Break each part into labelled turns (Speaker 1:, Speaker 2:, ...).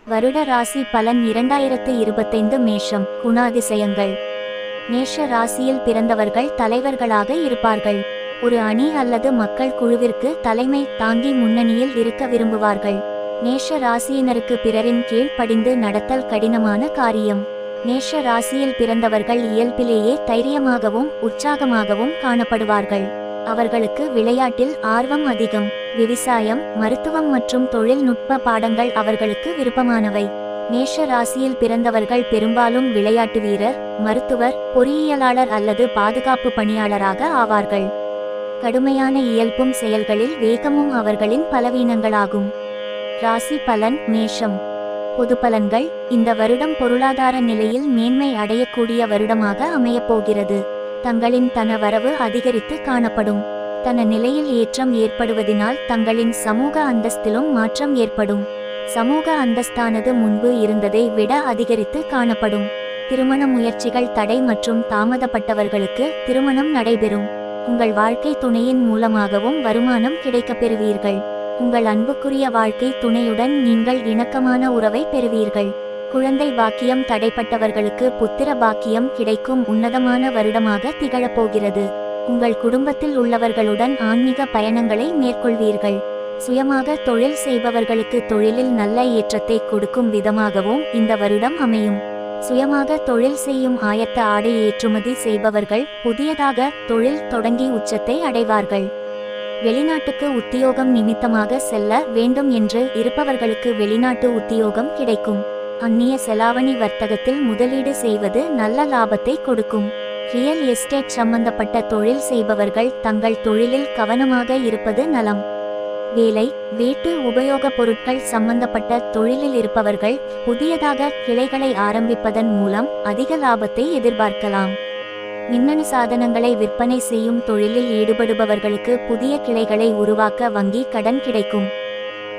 Speaker 1: வருட ராசி பலன் 2025 மேஷம். குணாதிசயங்கள். மேஷ ராசியில் பிறந்தவர்கள் தலைவர்களாக இருப்பார்கள். ஒரு அணி அல்லது மக்கள் குழுவிற்கு தலைமை தாங்கி முன்னணியில் இருக்க விரும்புவார்கள். மேஷ ராசியினருக்கு பிறரின் கீழ் படிந்து நடத்தல் கடினமான காரியம். மேஷ ராசியில் பிறந்தவர்கள் இயல்பிலேயே தைரியமாகவும் உற்சாகமாகவும் காணப்படுவார்கள். அவர்களுக்கு விளையாட்டில் ஆர்வம் அதிகம். விவசாயம், மருத்துவம் மற்றும் தொழில்நுட்ப பாடங்கள் அவர்களுக்கு விருப்பமானவை. மேஷ ராசியில் பிறந்தவர்கள் பெரும்பாலும் விளையாட்டு வீரர், மருத்துவர், பொறியியலாளர் அல்லது பாதுகாப்பு பணியாளராக ஆவார்கள். கடுமையான இயல்பும் செயல்களில் வேகமும் அவர்களின் பலவீனங்களாகும். ராசி பலன். மேஷம். பொது பலன்கள். இந்த வருடம் பொருளாதார நிலையில் மேன்மை அடையக்கூடிய வருடமாக அமையப்போகிறது. தங்களின் தன வரவு அதிகரித்து காணப்படும். தன நிலையில் ஏற்றம் ஏற்படுவதினால் தங்களின் சமூக அந்தஸ்திலும் மாற்றம் ஏற்படும். சமூக அந்தஸ்தானது முன்பு இருந்ததை விட அதிகரித்து காணப்படும். திருமண முயற்சிகள் தடை மற்றும் தாமதப்பட்டவர்களுக்கு திருமணம் நடைபெறும். உங்கள் வாழ்க்கை துணையின் மூலமாகவும் வருமானம் கிடைக்கப் பெறுவீர்கள். உங்கள் அன்புக்குரிய வாழ்க்கை துணையுடன் நீங்கள் இணக்கமான உறவை பெறுவீர்கள். குழந்தை பாக்கியம் தடைப்பட்டவர்களுக்கு புத்திர பாக்கியம் கிடைக்கும் உன்னதமான வருடமாக திகழப்போகிறது. உங்கள் குடும்பத்தில் உள்ளவர்களுடன் ஆன்மீக பயணங்களை மேற்கொள்வீர்கள். சுயமாக தொழில் செய்பவர்களுக்கு தொழிலில் நல்ல ஏற்றத்தை கொடுக்கும் விதமாகவும் இந்த வருடம் அமையும். சுயமாக தொழில் செய்யும் ஆயத்த ஆடை ஏற்றுமதி செய்பவர்கள் புதியதாக தொழில் தொடங்கி உச்சத்தை அடைவார்கள். வெளிநாட்டுக்கு உத்தியோகம் நிமித்தமாக செல்ல வேண்டும் என்று இருப்பவர்களுக்கு வெளிநாட்டு உத்தியோகம் கிடைக்கும். அந்நிய செலாவணி வர்த்தகத்தில் முதலீடு செய்வது நல்ல லாபத்தை கொடுக்கும். ரியல் எஸ்டேட் சம்பந்தப்பட்ட தொழில் செய்பவர்கள் தங்கள் தொழிலில் கவனமாக இருப்பது நலம். வேலை, வீட்டு உபயோகப் பொருட்கள் சம்பந்தப்பட்ட தொழிலில் இருப்பவர்கள் புதியதாக கிளைகளை ஆரம்பிப்பதன் மூலம் அதிக லாபத்தை எதிர்பார்க்கலாம். மின்னணு சாதனங்களை விற்பனை செய்யும் தொழிலில் ஈடுபடுபவர்களுக்கு புதிய கிளைகளை உருவாக்க வங்கி கடன் கிடைக்கும்.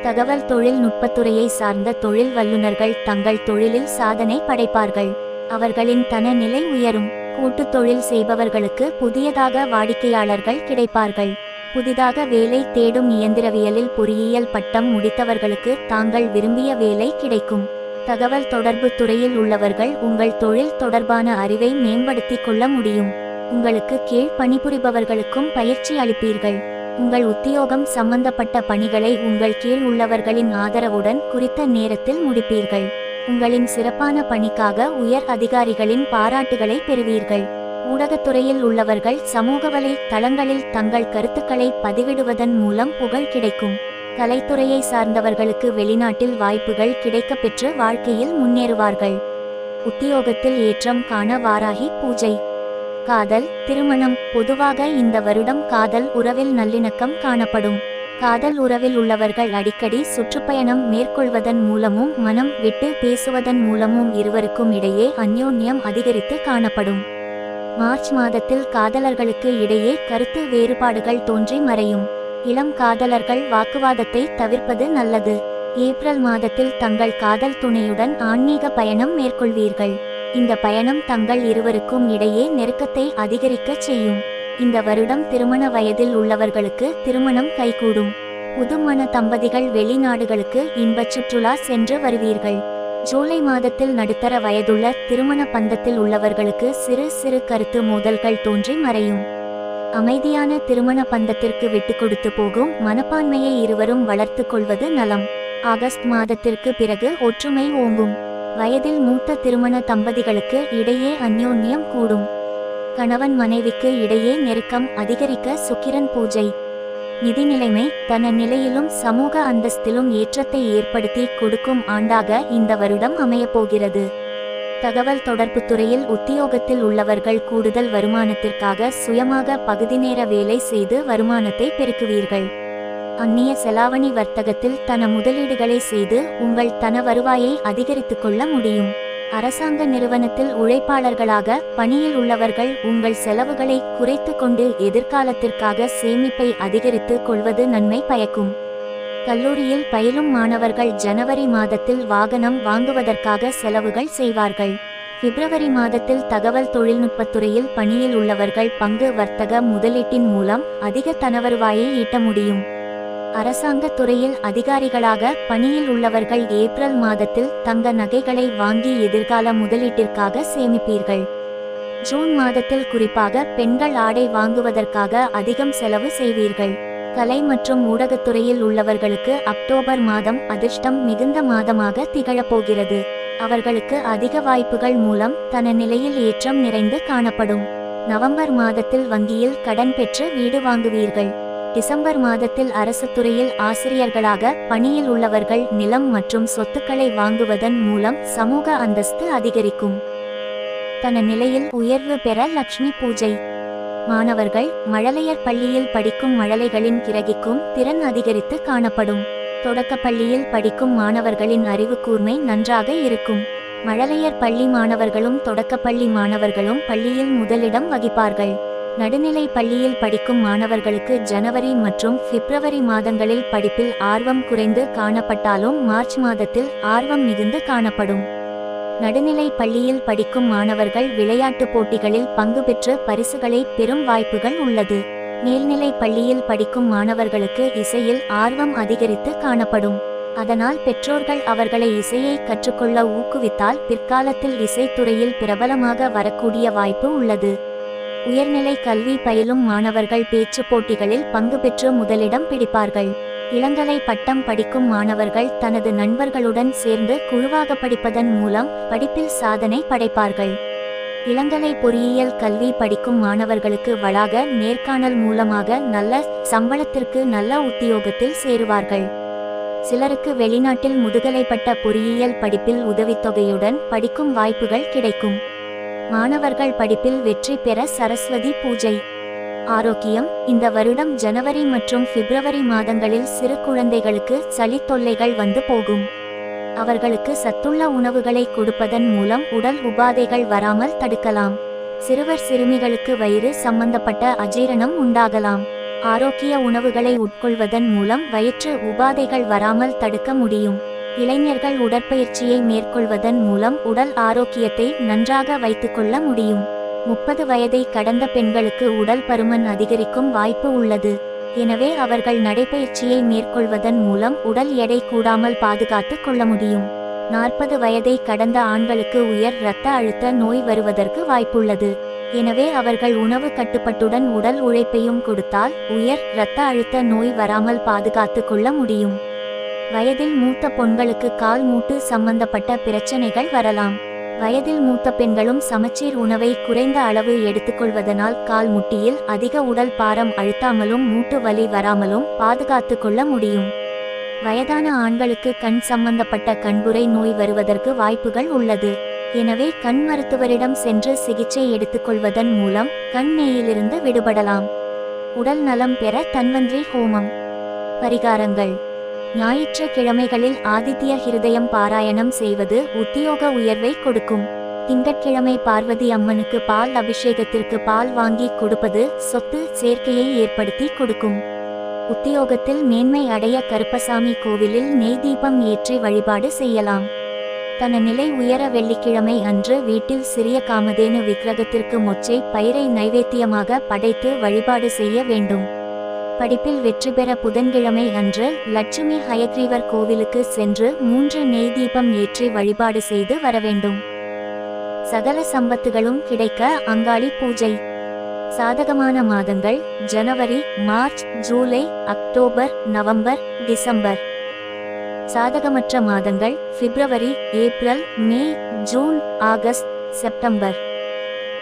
Speaker 1: தகவல் தொழில்நுட்பத்துறையை சார்ந்த தொழில் வல்லுநர்கள் தங்கள் தொழிலில் சாதனை படைப்பார்கள். அவர்களின் தன நிலை உயரும். கூட்டுத் தொழில் செய்பவர்களுக்கு புதியதாக வாடிக்கையாளர்கள் கிடைப்பார்கள். புதிதாக வேலை தேடும் இயந்திரவியலில் பொறியியல் பட்டம் முடித்தவர்களுக்கு தாங்கள் விரும்பிய வேலை கிடைக்கும். தகவல் தொடர்பு துறையில் உள்ளவர்கள் உங்கள் தொழில் தொடர்பான அறிவை மேம்படுத்திக் கொள்ள முடியும். உங்களுக்கு கீழ் பணிபுரிபவர்களுக்கும் பயிற்சி அளிப்பீர்கள். உங்கள் உத்தியோகம் சம்பந்தப்பட்ட பணிகளை உங்கள் கீழ் உள்ளவர்களின் ஆதரவுடன் குறித்த நேரத்தில் முடிப்பீர்கள். உங்களின் சிறப்பான பணிக்காக உயர் அதிகாரிகளின் பாராட்டுகளை பெறுவீர்கள். ஊடகத்துறையில் உள்ளவர்கள் சமூக வலை தளங்களில் தங்கள் கருத்துக்களை பதிவிடுவதன் மூலம் புகழ் கிடைக்கும். கலைத்துறையை சார்ந்தவர்களுக்கு வெளிநாட்டில் வாய்ப்புகள் கிடைக்கப் பெற்று வாழ்க்கையில் முன்னேறுவார்கள். உத்தியோகத்தில் ஏற்றம் காண வாராகி பூஜை. காதல், திருமணம். பொதுவாக இந்த வருடம் காதல் உறவில் நல்லிணக்கம் காணப்படும். காதல் உறவில் உள்ளவர்கள் அடிக்கடி சுற்றுப்பயணம் மேற்கொள்வதன் மூலமும் மனம் விட்டு பேசுவதன் மூலமும் இருவருக்கும் இடையே அந்யோன்யம் அதிகரித்து காணப்படும். மார்ச் மாதத்தில் காதலர்களுக்கு இடையே கருத்து வேறுபாடுகள் தோன்றி மறையும். இளம் காதலர்கள் வாக்குவாதத்தை தவிர்ப்பது நல்லது. ஏப்ரல் மாதத்தில் தங்கள் காதல் துணையுடன் ஆன்மீக பயணம் மேற்கொள்வீர்கள். இந்த பயணம் தங்கள் இருவருக்கும் இடையே நெருக்கத்தை அதிகரிக்க செய்யும். இந்த வருடம் திருமண வயதில் உள்ளவர்களுக்கு திருமணம் கைகூடும். புதுமண தம்பதிகள் வெளிநாடுகளுக்கு இன்பச் சுற்றுலா சென்று வருவீர்கள். ஜூலை மாதத்தில் நடுத்தர வயதுள்ள திருமண பந்தத்தில் உள்ளவர்களுக்கு சிறு சிறு கருத்து மோதல்கள் தோன்றி மறையும். அமைதியான திருமண பந்தத்திற்கு விட்டு கொடுத்து போகும் மனப்பான்மையை இருவரும் வளர்த்து கொள்வது நலம். ஆகஸ்ட் மாதத்திற்கு பிறகு ஒற்றுமை ஓங்கும். வயதில் மூத்த திருமண தம்பதிகளுக்கு இடையே அந்யோன்யம் கூடும். கணவன் மனைவிக்கு இடையே நெருக்கம் அதிகரிக்க சுக்கிரன் பூஜை. நிதி நிலைமை தன நிலையிலும் சமூக அந்தஸ்திலும் ஏற்றத்தை ஏற்படுத்தி கொடுக்கும் ஆண்டாக இந்த வருடம் அமையப்போகிறது. தகவல் தொடர்பு துறையில் உத்தியோகத்தில் உள்ளவர்கள் கூடுதல் வருமானத்திற்காக சுயமாக பகுதி நேர வேலை செய்து வருமானத்தை பெருக்குவீர்கள். அந்நிய செலாவணி வர்த்தகத்தில் தன முதலீடுகளை செய்து உங்கள் தன வருவாயை அதிகரித்துக் கொள்ள முடியும். அரசாங்க நிறுவனத்தில் உழைப்பாளர்களாக பணியில் உள்ளவர்கள் உங்கள் செலவுகளை குறைத்து கொண்டு எதிர்காலத்திற்காக சேமிப்பை அதிகரித்து கொள்வது நன்மை பயக்கும். கல்லூரியில் பயிலும் மாணவர்கள் ஜனவரி மாதத்தில் வாகனம் வாங்குவதற்காக செலவுகள் செய்வார்கள். பிப்ரவரி மாதத்தில் தகவல் தொழில்நுட்பத்துறையில் பணியில் உள்ளவர்கள் பங்கு வர்த்தக முதலீட்டின் மூலம் அதிக தனவருவாயை ஈட்ட முடியும். அரசாங்க துறையில் அதிகாரிகளாக பணியில் உள்ளவர்கள் ஏப்ரல் மாதத்தில் தங்க நகைகளை வாங்கி எதிர்கால முதலீட்டிற்காக சேமிப்பீர்கள். ஜூன் மாதத்தில் குறிப்பாக பெண்கள் ஆடை வாங்குவதற்காக அதிகம் செலவு செய்வீர்கள். கலை மற்றும் ஊடகத்துறையில் உள்ளவர்களுக்கு அக்டோபர் மாதம் அதிர்ஷ்டம் மிகுந்த மாதமாக திகழப்போகிறது. அவர்களுக்கு அதிக வாய்ப்புகள் மூலம் தன நிலையில் ஏற்றம் நிறைந்து காணப்படும். நவம்பர் மாதத்தில் வங்கியில் கடன் பெற்று வீடு வாங்குவீர்கள். டிசம்பர் மாதத்தில் அரசு துறையில் ஆசிரியர்களாக பணியில் உள்ளவர்கள் நிலம் மற்றும் சொத்துக்களை வாங்குவதன் மூலம் சமூக அந்தஸ்து அதிகரிக்கும். தன நிலையில் உயர்வு பெற லட்சுமி பூஜை. மாணவர்கள் மழலையர் பள்ளியில் படிக்கும் மழலைகளின் கிரகிக்கும் திறன் அதிகரித்து காணப்படும். தொடக்க பள்ளியில் படிக்கும் மாணவர்களின் அறிவு கூர்மை நன்றாக இருக்கும். மழலையர் பள்ளி மாணவர்களும் தொடக்கப்பள்ளி மாணவர்களும் பள்ளியில் முதலிடம் வகிப்பார்கள். நடுநிலை பள்ளியில் படிக்கும் மாணவர்களுக்கு ஜனவரி மற்றும் பிப்ரவரி மாதங்களில் படிப்பில் ஆர்வம் குறைந்து காணப்பட்டாலும் மார்ச் மாதத்தில் ஆர்வம் மிகுந்து காணப்படும். நடுநிலை பள்ளியில் படிக்கும் மாணவர்கள் விளையாட்டு போட்டிகளில் பங்கு பெற்று பரிசுகளை பெறும் வாய்ப்புகள் உள்ளது. மேல்நிலை பள்ளியில் படிக்கும் மாணவர்களுக்கு இசையில் ஆர்வம் அதிகரித்து காணப்படும். அதனால் பெற்றோர்கள் அவர்களை இசையை கற்றுக்கொள்ள ஊக்குவித்தால் பிற்காலத்தில் இசைத்துறையில் பிரபலமாக வரக்கூடிய வாய்ப்பு உள்ளது. உயர்நிலை கல்வி பயிலும் மாணவர்கள் பேச்சு போட்டிகளில் பங்கு பெற்று முதலிடம் பிடிப்பார்கள். இளங்கலை பட்டம் படிக்கும் மாணவர்கள் தனது நண்பர்களுடன் சேர்ந்து குழுவாக படிப்பதன் மூலம் படிப்பில் சாதனை படைப்பார்கள். இளங்கலை பொறியியல் கல்வி படிக்கும் மாணவர்களுக்கு வளாக நேர்காணல் மூலமாக நல்ல சம்பளத்திற்கு நல்ல உத்தியோகத்தில் சேருவார்கள். சிலருக்கு வெளிநாட்டில் முதுகலை பட்ட பொறியியல் படிப்பில் உதவித்தொகையுடன் படிக்கும் வாய்ப்புகள் கிடைக்கும். மாணவர்கள் படிப்பில் வெற்றி பெற சரஸ்வதி பூஜை. ஆரோக்கியம். இந்த வருடம் ஜனவரி மற்றும் பிப்ரவரி மாதங்களில் சிறு குழந்தைகளுக்கு சளி தொல்லைகள் வந்து போகும். அவர்களுக்கு சத்துள்ள உணவுகளை கொடுப்பதன் மூலம் உடல் உபாதைகள் வராமல் தடுக்கலாம். சிறுவர் சிறுமிகளுக்கு வயிறு சம்பந்தப்பட்ட அஜீரணம் உண்டாகலாம். ஆரோக்கிய உணவுகளை உட்கொள்வதன் மூலம் வயிற்று உபாதைகள் வராமல் தடுக்க முடியும். இளைஞர்கள் உடற்பயிற்சியை மேற்கொள்வதன் மூலம் உடல் ஆரோக்கியத்தை நன்றாக வைத்துக்கொள்ள முடியும். 30 வயதை கடந்த பெண்களுக்கு உடல் பருமன் அதிகரிக்கும் வாய்ப்பு உள்ளது. எனவே அவர்கள் நடைபயிற்சியை மேற்கொள்வதன் மூலம் உடல் எடை கூடாமல் பாதுகாத்து கொள்ள முடியும். 40 வயதை கடந்த ஆண்களுக்கு உயர் இரத்த அழுத்த நோய் வருவதற்கு வாய்ப்புள்ளது. எனவே அவர்கள் உணவு கட்டுப்பாட்டுடன் உடல் உழைப்பையும் கொடுத்தால் உயர் இரத்த அழுத்த நோய் வராமல் பாதுகாத்து கொள்ள முடியும். வயதில் மூத்த பெண்களுக்கு கால் மூட்டு சம்பந்தப்பட்ட பிரச்சனைகள் வரலாம். வயதில் மூத்த பெண்களும் சமச்சீர் உணவை குறைந்த அளவு எடுத்துக்கொள்வதனால் கால் முட்டியில் அதிக உடல் பாரம் அழுத்தாமலும் மூட்டு வலி வராமலும் பாதுகாத்து கொள்ள முடியும். வயதான ஆண்களுக்கு கண் சம்பந்தப்பட்ட கண்புரை நோய் வருவதற்கு வாய்ப்புகள் உள்ளது. எனவே கண் மருத்துவரிடம் சென்று சிகிச்சை எடுத்துக்கொள்வதன் மூலம் கண் நோயிலிருந்து விடுபடலாம். உடல் நலம் பெற தன்வந்திரி ஹோமம். பரிகாரங்கள். ஞாயிற்றுக்கிழமைகளில் ஆதித்ய ஹிருதயம் பாராயணம் செய்வது உத்தியோக உயர்வை கொடுக்கும். திங்கட்கிழமை பார்வதி அம்மனுக்கு பால் அபிஷேகத்திற்கு பால் வாங்கி கொடுப்பது சொத்து சேர்க்கையை ஏற்படுத்தி கொடுக்கும். உத்தியோகத்தில் மேன்மை அடைய கருப்பசாமி கோவிலில் நெய் தீபம் ஏற்றி வழிபாடு செய்யலாம். தன நிலை உயர வெள்ளிக்கிழமை அன்று வீட்டில் சிறிய காமதேனு விக்கிரகத்திற்கு மொச்சை பயிரை நைவேத்தியமாக படைத்து வழிபாடு செய்ய வேண்டும். படிப்பில் வெற்றி பெற புதன்கிழமை அன்று லட்சுமி ஹயக்ரீவர் கோவிலுக்கு சென்று 3 நெய் தீபம் ஏற்றி வழிபாடு செய்து வரவேண்டும். சகல சம்பத்துகளும் கிடைக்க அங்காளி பூஜை. சாதகமான மாதங்கள் ஜனவரி, மார்ச், ஜூலை, அக்டோபர், நவம்பர், டிசம்பர். சாதகமற்ற மாதங்கள் பிப்ரவரி, ஏப்ரல், மே, ஜூன், ஆகஸ்ட், செப்டம்பர்.